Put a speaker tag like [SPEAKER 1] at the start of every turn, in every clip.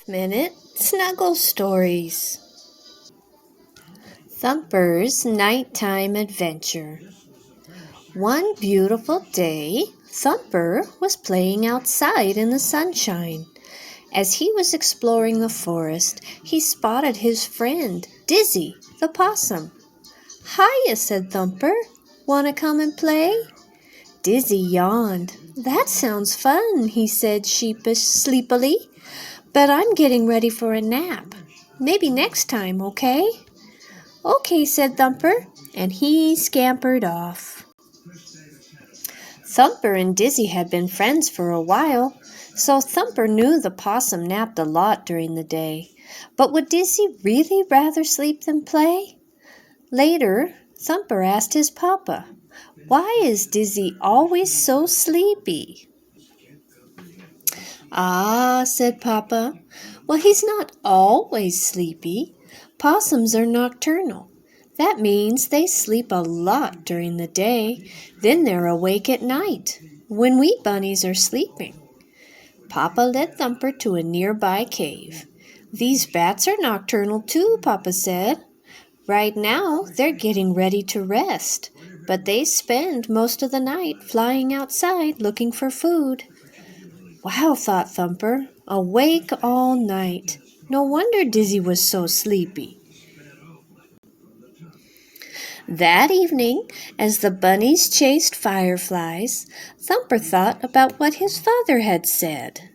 [SPEAKER 1] 5-minute Snuggle Stories. Thumper's Nighttime Adventure. One beautiful day, Thumper was playing outside in the sunshine. As he was exploring the forest, he spotted his friend, Dizzy, the possum. "Hiya," said Thumper. "Want to come and play?" Dizzy yawned. "That sounds fun," he said sleepily. "But I'm getting ready for a nap. Maybe next time, okay?" "Okay," said Thumper, and he scampered off. Thumper and Dizzy had been friends for a while, so Thumper knew the possum napped a lot during the day. But would Dizzy really rather sleep than play? Later, Thumper asked his papa, "Why is Dizzy always so sleepy?" "Ah," said Papa, "well, he's not always sleepy. Possums are nocturnal. That means they sleep a lot during the day, then they're awake at night, when we bunnies are sleeping." Papa led Thumper to a nearby cave. "These bats are nocturnal too," Papa said. "Right now, they're getting ready to rest, but they spend most of the night flying outside looking for food." "Wow," thought Thumper, "awake all night. No wonder Dizzy was so sleepy." That evening, as the bunnies chased fireflies, Thumper thought about what his father had said.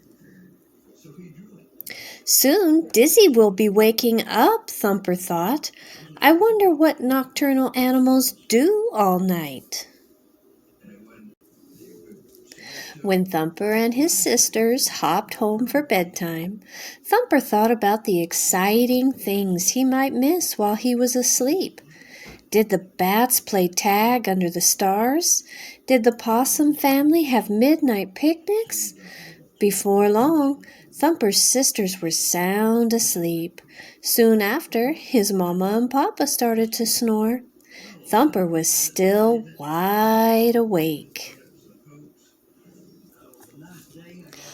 [SPEAKER 1] "Soon Dizzy will be waking up," Thumper thought. "I wonder what nocturnal animals do all night." When Thumper and his sisters hopped home for bedtime, Thumper thought about the exciting things he might miss while he was asleep. Did the bats play tag under the stars? Did the possum family have midnight picnics? Before long, Thumper's sisters were sound asleep. Soon after, his mama and papa started to snore. Thumper was still wide awake.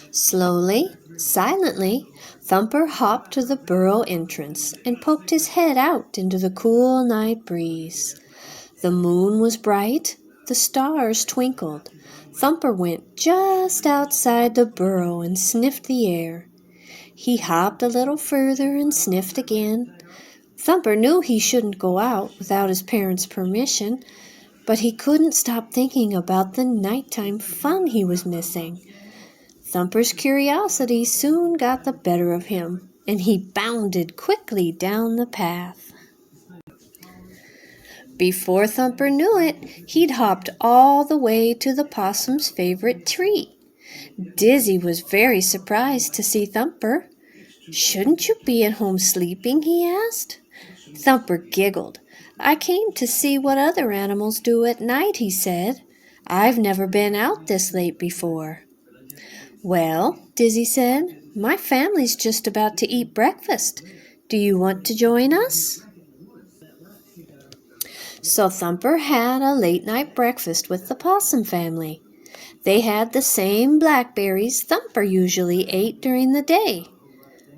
[SPEAKER 1] Slowly, silently, Thumper hopped to the burrow entrance and poked his head out into the cool night breeze. The moon was bright, the stars twinkled. Thumper went just outside the burrow and sniffed the air. He hopped a little further and sniffed again. Thumper knew he shouldn't go out without his parents' permission, but he couldn't stop thinking about the nighttime fun he was missing. Thumper's curiosity soon got the better of him, and he bounded quickly down the path. Before Thumper knew it, he'd hopped all the way to the possum's favorite tree. Dizzy was very surprised to see Thumper. "Shouldn't you be at home sleeping?" he asked. Thumper giggled. "I came to see what other animals do at night," he said. "I've never been out this late before." "Well," Dizzy said, "my family's just about to eat breakfast. Do you want to join us?" So Thumper had a late-night breakfast with the possum family. They had the same blackberries Thumper usually ate during the day.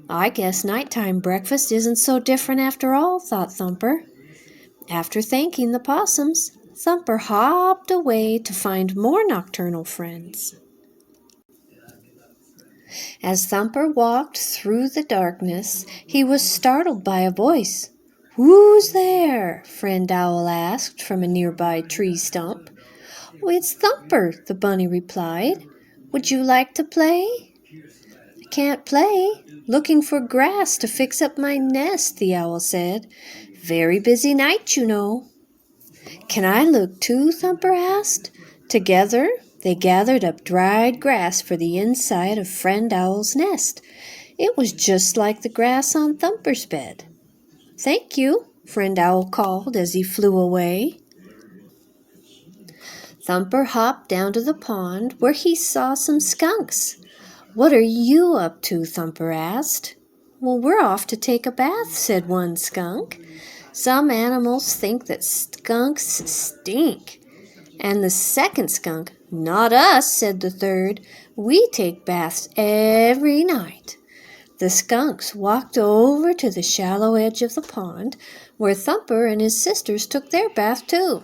[SPEAKER 1] "I guess nighttime breakfast isn't so different after all," thought Thumper. After thanking the possums, Thumper hopped away to find more nocturnal friends. As Thumper walked through the darkness, he was startled by a voice. "Who's there?" Friend Owl asked from a nearby tree stump. "Oh, it's Thumper," the bunny replied. "Would you like to play?" "I can't play. Looking for grass to fix up my nest," the owl said. "Very busy night, you know." "Can I look too?" Thumper asked. Together, they gathered up dried grass for the inside of Friend Owl's nest. It was just like the grass on Thumper's bed. "Thank you," Friend Owl called as he flew away. Thumper hopped down to the pond where he saw some skunks. "What are you up to?" Thumper asked. "Well, we're off to take a bath," said one skunk. "Some animals think that skunks stink." And the second skunk, "Not us," said the third. "We take baths every night." The skunks walked over to the shallow edge of the pond, where Thumper and his sisters took their bath too.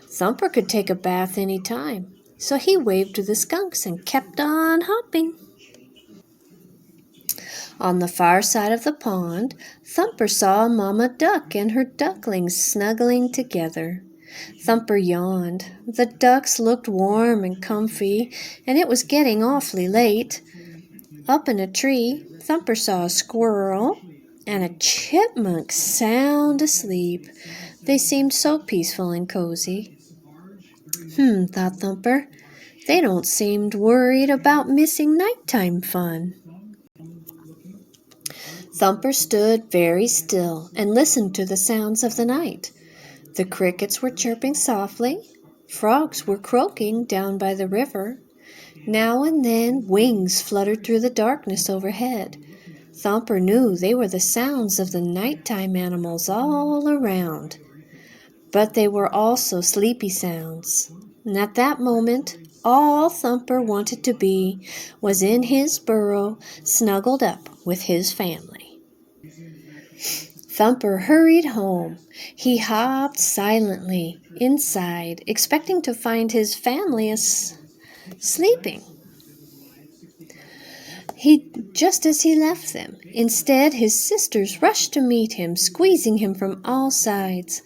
[SPEAKER 1] Thumper could take a bath any time, so he waved to the skunks and kept on hopping. On the far side of the pond, Thumper saw a mama duck and her ducklings snuggling together. Thumper yawned. The ducks looked warm and comfy, and it was getting awfully late. Up in a tree, Thumper saw a squirrel and a chipmunk sound asleep. They seemed so peaceful and cozy. Thought Thumper. They don't seem worried about missing nighttime fun. Thumper stood very still and listened to the sounds of the night. The crickets were chirping softly. Frogs were croaking down by the river. Now and then wings fluttered through the darkness overhead. Thumper knew they were the sounds of the nighttime animals all around. But they were also sleepy sounds. And at that moment, all Thumper wanted to be was in his burrow, snuggled up with his family. Thumper hurried home. He hopped silently inside, expecting to find his family sleeping. Just as he left them. Instead, his sisters rushed to meet him, squeezing him from all sides.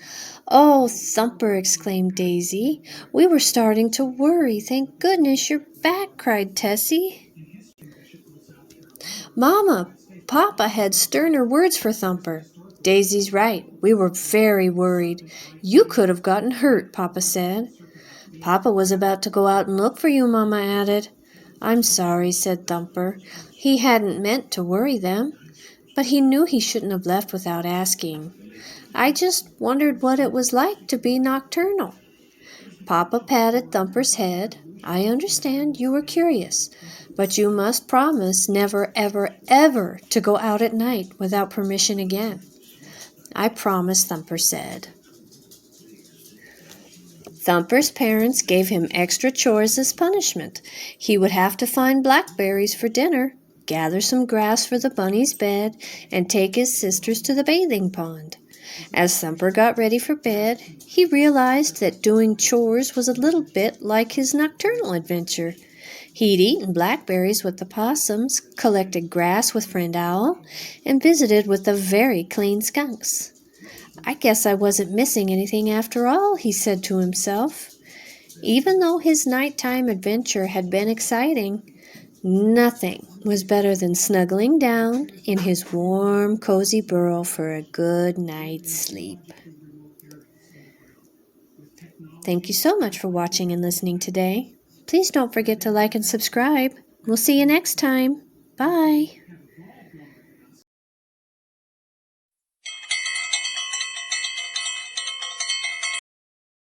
[SPEAKER 1] "Oh, Thumper," exclaimed Daisy. "We were starting to worry. Thank goodness you're back," cried Tessie. Mama, Papa had sterner words for Thumper. "Daisy's right. We were very worried. You could have gotten hurt," Papa said. "Papa was about to go out and look for you," Mama added. "I'm sorry," said Thumper. He hadn't meant to worry them, but he knew he shouldn't have left without asking. "I just wondered what it was like to be nocturnal." Papa patted Thumper's head. "I understand you were curious, but you must promise never, ever, ever to go out at night without permission again." "I promise," Thumper said. Thumper's parents gave him extra chores as punishment. He would have to find blackberries for dinner, gather some grass for the bunny's bed, and take his sisters to the bathing pond. As Thumper got ready for bed, he realized that doing chores was a little bit like his nocturnal adventure. He'd eaten blackberries with the possums, collected grass with Friend Owl, and visited with the very clean skunks. "I guess I wasn't missing anything after all," he said to himself. Even though his nighttime adventure had been exciting, nothing was better than snuggling down in his warm, cozy burrow for a good night's sleep. Thank you so much for watching and listening today. Please don't forget to like and subscribe. We'll see you next time. Bye.